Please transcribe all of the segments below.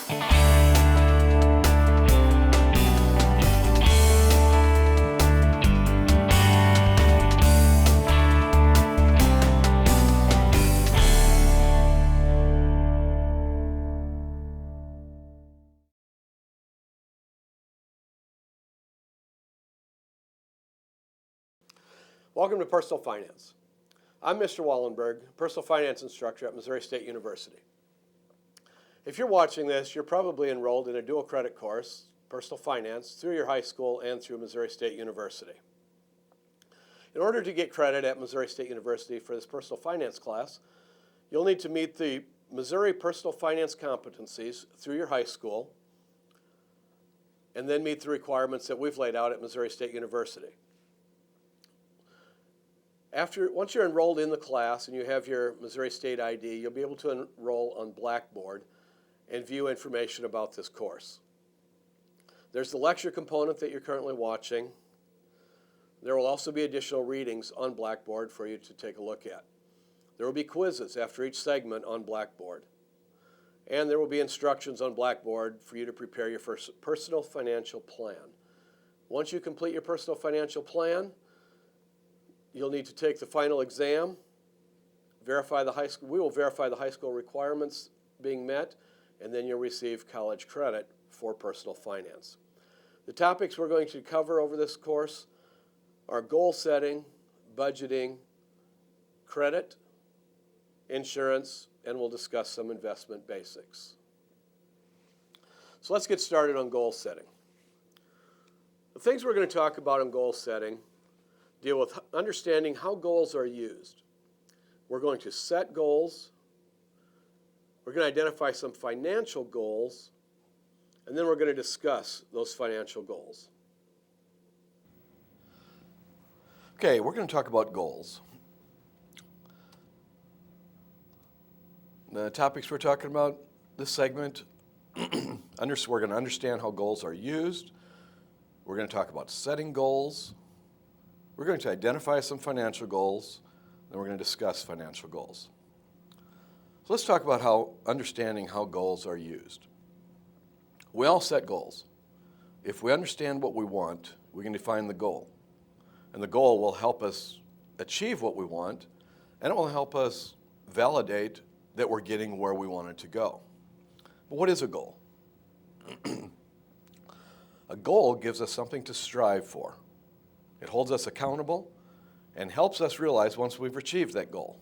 Welcome to Personal Finance. I'm Mr. Wallenberg, Personal Finance Instructor at Missouri State University. If you're watching this, you're probably enrolled in a dual credit course, Personal Finance, through your high school and through Missouri State University. In order to get credit at Missouri State University for this Personal Finance class, you'll need to meet the Missouri Personal Finance competencies through your high school and then meet the requirements that we've laid out at Missouri State University. Once you're enrolled in the class and you have your Missouri State ID, you'll be able to enroll on Blackboard and view information about this course. There's the lecture component that you're currently watching. There will also be additional readings on Blackboard for you to take a look at. There will be quizzes after each segment on Blackboard. And there will be instructions on Blackboard for you to prepare your first personal financial plan. Once you complete your personal financial plan, you'll need to take the final exam, verify the high school. We will verify the high school requirements being met, and then you'll receive college credit for personal finance. The topics we're going to cover over this course are goal setting, budgeting, credit, insurance, and we'll discuss some investment basics. So let's get started on goal setting. The things we're going to talk about in goal setting deal with understanding how goals are used. We're going to set goals, we're going to identify some financial goals, and then we're going to discuss those financial goals. Okay, we're going to talk about goals. The topics we're talking about this segment, we're going to understand how goals are used. We're going to talk about setting goals. We're going to identify some financial goals, then we're going to discuss financial goals. So let's talk about understanding how goals are used. We all set goals. If we understand what we want, we can define the goal. And the goal will help us achieve what we want, and it will help us validate that we're getting where we want it to go. But what is a goal? A goal gives us something to strive for. It holds us accountable and helps us realize once we've achieved that goal.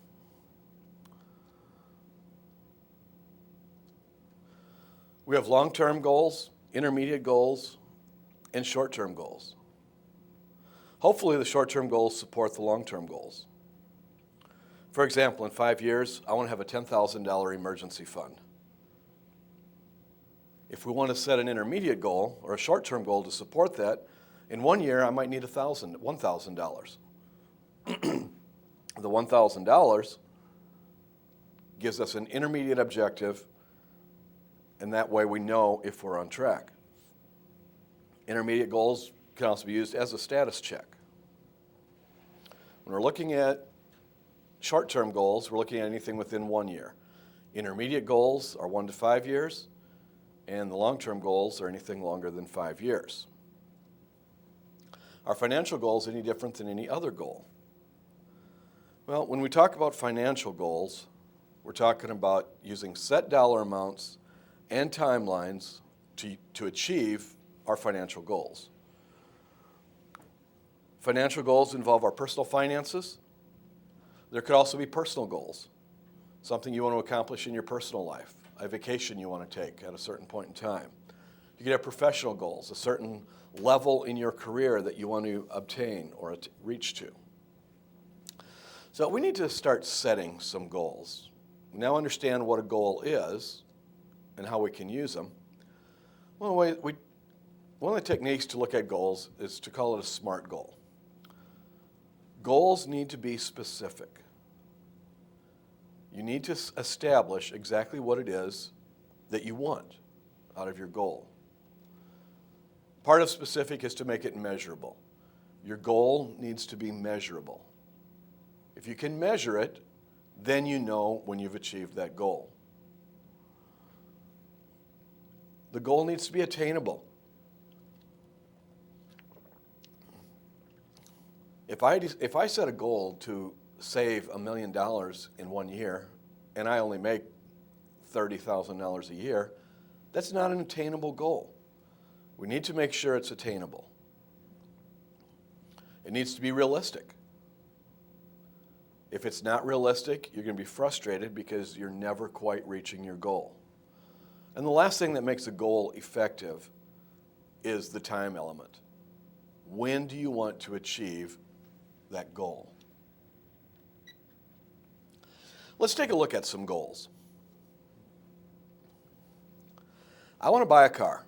We have long-term goals, intermediate goals, and short-term goals. Hopefully the short-term goals support the long-term goals. For example, in 5 years, I want to have a $10,000 emergency fund. If we want to set an intermediate goal or a short-term goal to support that, in 1 year, I might need $1,000. The $1,000 gives us an intermediate objective, and that way we know if we're on track. Intermediate goals can also be used as a status check. When we're looking at short-term goals, we're looking at anything within 1 year. Intermediate goals are 1 to 5 years, and the long-term goals are anything longer than 5 years. Are financial goals any different than any other goal? Well, when we talk about financial goals, we're talking about using set dollar amounts and timelines to achieve our financial goals. Financial goals involve our personal finances. There could also be personal goals, something you want to accomplish in your personal life, a vacation you want to take at a certain point in time. You could have professional goals, a certain level in your career that you want to obtain or reach to. So we need to start setting some goals. We now understand what a goal is and how we can use them. One of the techniques to look at goals is to call it a SMART goal. Goals need to be specific. You need to establish exactly what it is that you want out of your goal. Part of specific is to make it measurable. Your goal needs to be measurable. If you can measure it, then you know when you've achieved that goal. The goal needs to be attainable. If I set a goal to save $1 million in 1 year, and I only make $30,000 a year, that's not an attainable goal. We need to make sure it's attainable. It needs to be realistic. If it's not realistic, you're going to be frustrated because you're never quite reaching your goal. And the last thing that makes a goal effective is the time element. When do you want to achieve that goal? Let's take a look at some goals. I want to buy a car.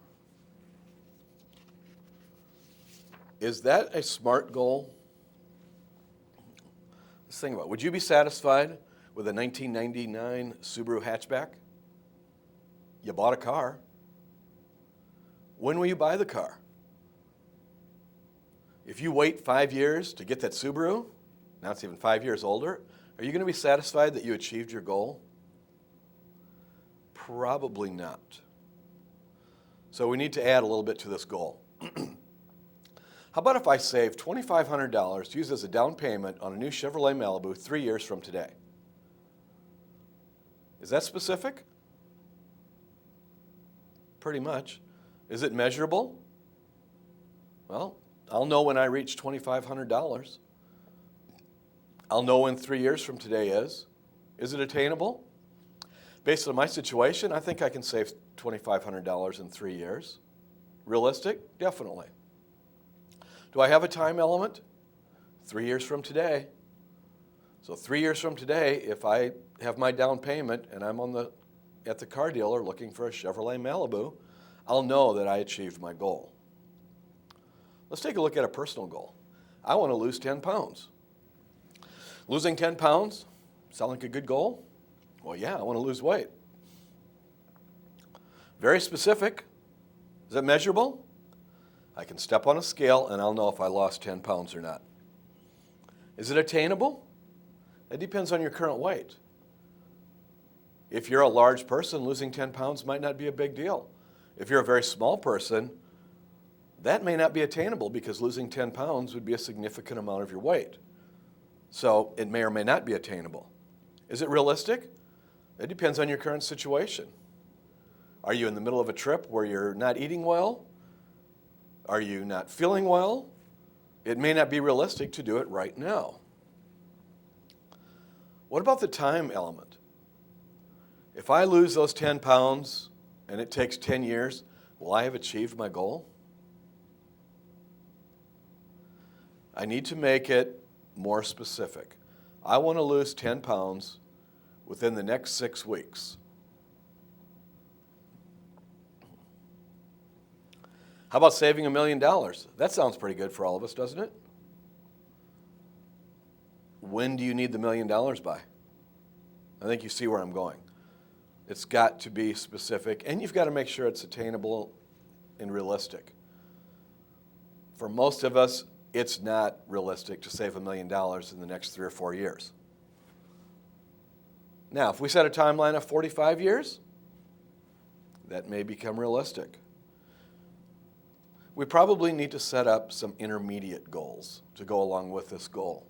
Is that a SMART goal? Let's think about it. Would you be satisfied with a 1999 Subaru hatchback? You bought a car. When will you buy the car? If you wait 5 years to get that Subaru, now it's even 5 years older, are you going to be satisfied that you achieved your goal? Probably not. So we need to add a little bit to this goal. How about if I save $2,500 to use as a down payment on a new Chevrolet Malibu 3 years from today? Is that specific? Pretty much. Is it measurable? Well, I'll know when I reach $2,500. I'll know when 3 years from today is. Is it attainable? Based on my situation, I think I can save $2,500 in 3 years. Realistic? Definitely. Do I have a time element? 3 years from today. So 3 years from today, if I have my down payment and I'm at the car dealer looking for a Chevrolet Malibu, I'll know that I achieved my goal. Let's take a look at a personal goal. I want to lose 10 pounds. Losing 10 pounds, sound like a good goal? Well, yeah, I want to lose weight. Very specific. Is it measurable? I can step on a scale and I'll know if I lost 10 pounds or not. Is it attainable? It depends on your current weight. If you're a large person, losing 10 pounds might not be a big deal. If you're a very small person, that may not be attainable because losing 10 pounds would be a significant amount of your weight. So it may or may not be attainable. Is it realistic? It depends on your current situation. Are you in the middle of a trip where you're not eating well? Are you not feeling well? It may not be realistic to do it right now. What about the time element? If I lose those 10 pounds and it takes 10 years, will I have achieved my goal? I need to make it more specific. I want to lose 10 pounds within the next 6 weeks. How about saving $1 million? That sounds pretty good for all of us, doesn't it? When do you need the $1 million by? I think you see where I'm going. It's got to be specific, and you've got to make sure it's attainable and realistic. For most of us, it's not realistic to save $1 million in the next 3 or 4 years. Now, if we set a timeline of 45 years, that may become realistic. We probably need to set up some intermediate goals to go along with this goal.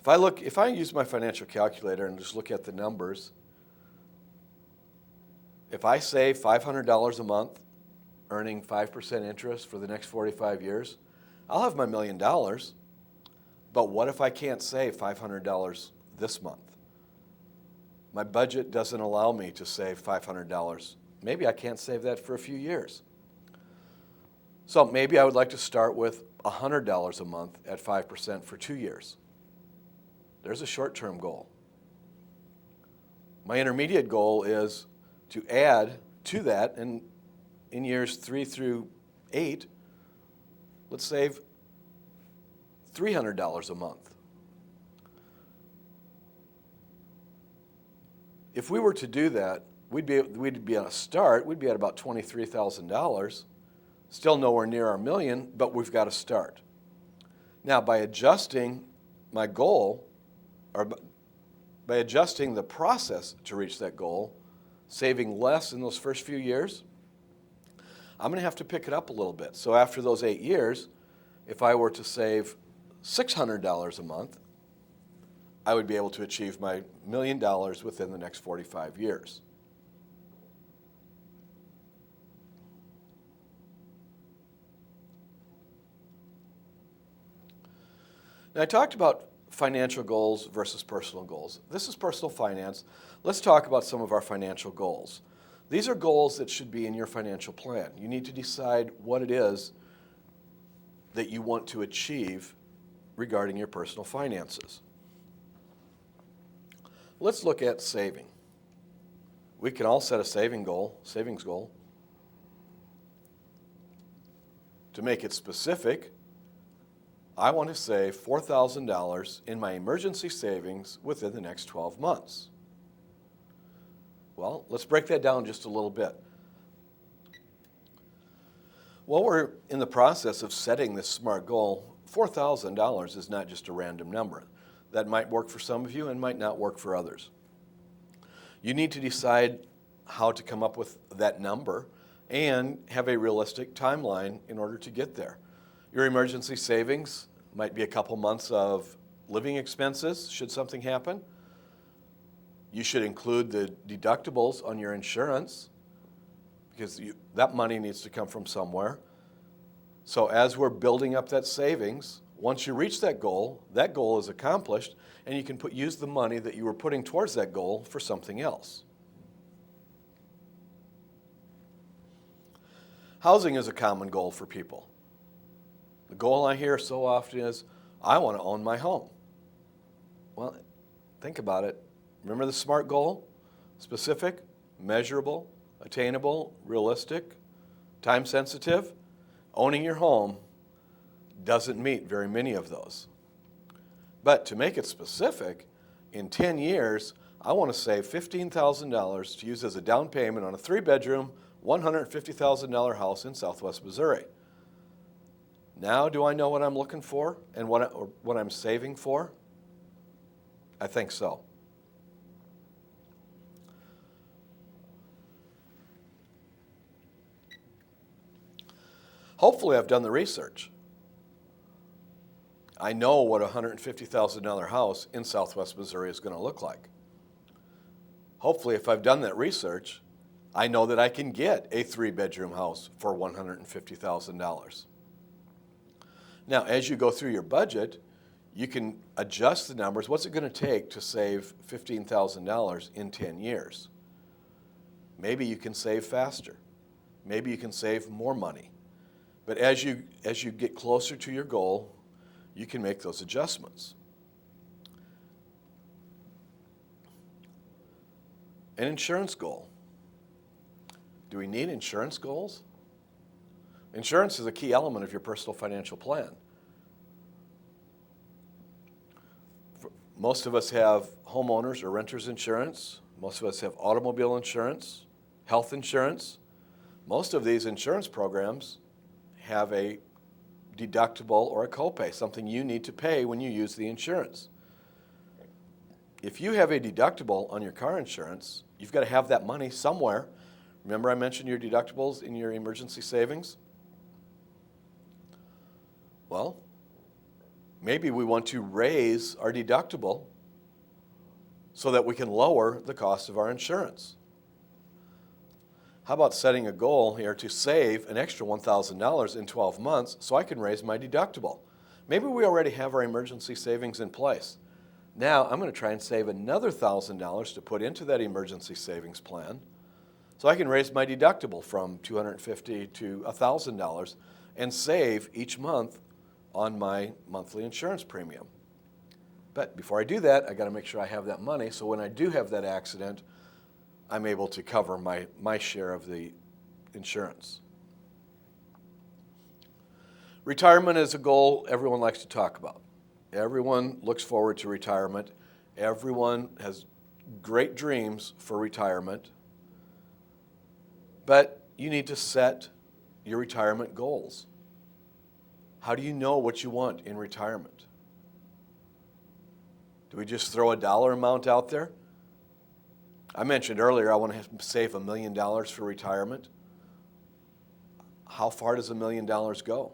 If I use my financial calculator and just look at the numbers, if I save $500 a month, earning 5% interest for the next 45 years, I'll have my $1 million. But what if I can't save $500 this month? My budget doesn't allow me to save $500. Maybe I can't save that for a few years. So maybe I would like to start with $100 a month at 5% for 2 years. There's a short-term goal. My intermediate goal is to add to that, and in years 3 through 8, let's save $300 a month. If we were to do that, we'd be on a start, we'd be at about $23,000, still nowhere near our $1 million, but we've got to start. Now, by adjusting my goal, or by adjusting the process to reach that goal, saving less in those first few years, I'm going to have to pick it up a little bit. So after those 8 years, if I were to save $600 a month, I would be able to achieve my $1 million within the next 45 years. Now, I talked about financial goals versus personal goals. This is personal finance. Let's talk about some of our financial goals. These are goals that should be in your financial plan. You need to decide what it is that you want to achieve regarding your personal finances. Let's look at saving. We can all set a savings goal. To make it specific, I want to save $4,000 in my emergency savings within the next 12 months. Well, let's break that down just a little bit. While we're in the process of setting this SMART goal, $4,000 is not just a random number. That might work for some of you and might not work for others. You need to decide how to come up with that number and have a realistic timeline in order to get there. Your emergency savings might be a couple months of living expenses should something happen. You should include the deductibles on your insurance because that money needs to come from somewhere. So as we're building up that savings, once you reach that goal is accomplished, and you can use the money that you were putting towards that goal for something else. Housing is a common goal for people. The goal I hear so often is, I want to own my home. Well, think about it. Remember the SMART goal? Specific, measurable, attainable, realistic, time sensitive. Owning your home doesn't meet very many of those. But to make it specific, in 10 years, I want to save $15,000 to use as a down payment on a 3-bedroom, $150,000 house in Southwest Missouri. Now, do I know what I'm looking for and what I'm saving for? I think so. Hopefully, I've done the research. I know what a $150,000 house in Southwest Missouri is going to look like. Hopefully, if I've done that research, I know that I can get a 3-bedroom house for $150,000. Now, as you go through your budget, you can adjust the numbers. What's it going to take to save $15,000 in 10 years? Maybe you can save faster. Maybe you can save more money. But as you get closer to your goal, you can make those adjustments. An insurance goal. Do we need insurance goals? Insurance is a key element of your personal financial plan. Most of us have homeowners or renters insurance. Most of us have automobile insurance, health insurance. Most of these insurance programs have a deductible or a copay, something you need to pay when you use the insurance. If you have a deductible on your car insurance, you've got to have that money somewhere. Remember I mentioned your deductibles in your emergency savings? Well, maybe we want to raise our deductible so that we can lower the cost of our insurance. How about setting a goal here to save an extra $1,000 in 12 months so I can raise my deductible? Maybe we already have our emergency savings in place. Now I'm going to try and save another $1,000 to put into that emergency savings plan so I can raise my deductible from $250 to $1,000 and save each month on my monthly insurance premium. But before I do that, I got to make sure I have that money so when I do have that accident, I'm able to cover my share of the insurance. Retirement is a goal everyone likes to talk about. Everyone looks forward to retirement. Everyone has great dreams for retirement. But you need to set your retirement goals. How do you know what you want in retirement? Do we just throw a dollar amount out there? I mentioned earlier I want to save $1 million for retirement. How far does $1 million go?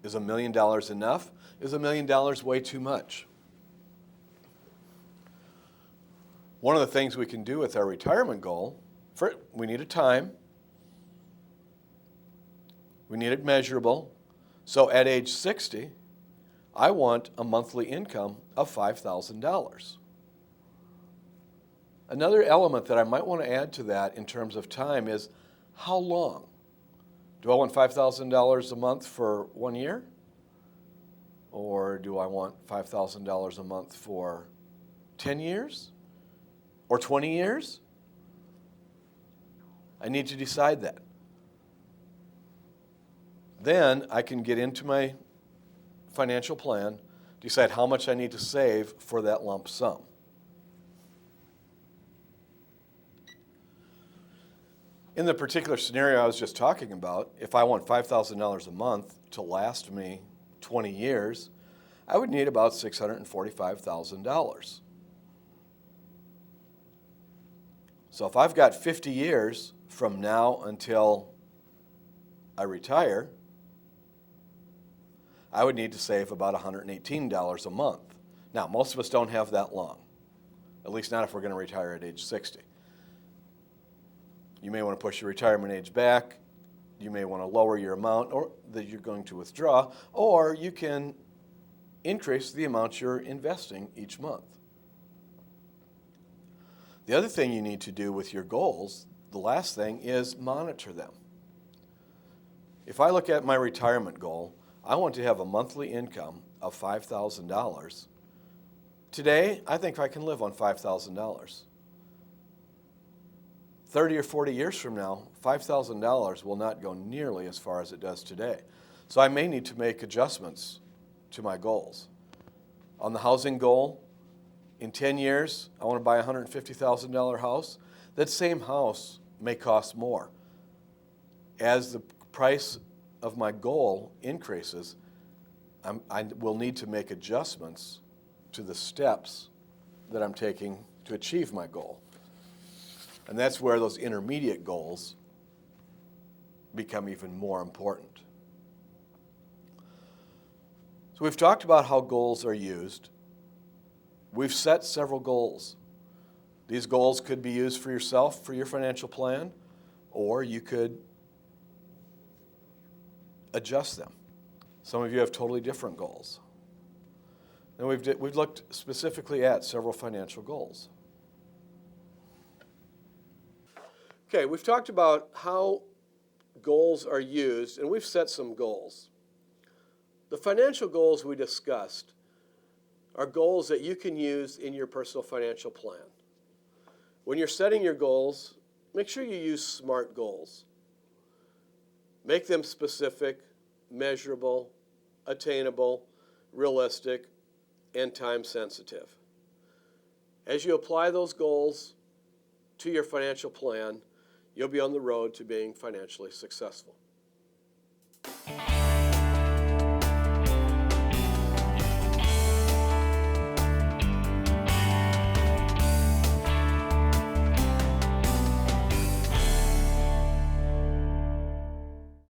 Is $1 million enough? Is $1 million way too much? One of the things we can do with our retirement goal, we need a time, we need it measurable. So at age 60, I want a monthly income of $5,000. Another element that I might want to add to that in terms of time is how long? Do I want $5,000 a month for 1 year? Or do I want $5,000 a month for 10 years? Or 20 years? I need to decide that. Then I can get into my financial plan, decide how much I need to save for that lump sum. In the particular scenario I was just talking about, if I want $5,000 a month to last me 20 years, I would need about $645,000. So if I've got 50 years from now until I retire, I would need to save about $118 a month. Now, most of us don't have that long, at least not if we're going to retire at age 60. You may want to push your retirement age back. You may want to lower your amount that you're going to withdraw, or you can increase the amount you're investing each month. The other thing you need to do with your goals, the last thing, is monitor them. If I look at my retirement goal, I want to have a monthly income of $5,000. Today, I think I can live on $5,000. 30 or 40 years from now, $5,000 will not go nearly as far as it does today. So I may need to make adjustments to my goals. On the housing goal, in 10 years, I want to buy a $150,000 house. That same house may cost more. As the price of my goal increases, I will need to make adjustments to the steps that I'm taking to achieve my goal. And that's where those intermediate goals become even more important. So we've talked about how goals are used. We've set several goals. These goals could be used for yourself, for your financial plan, or you could adjust them. Some of you have totally different goals. And we've looked specifically at several financial goals. Okay, we've talked about how goals are used, and we've set some goals. The financial goals we discussed are goals that you can use in your personal financial plan. When you're setting your goals, make sure you use SMART goals. Make them specific, measurable, attainable, realistic, and time sensitive. As you apply those goals to your financial plan, you'll be on the road to being financially successful.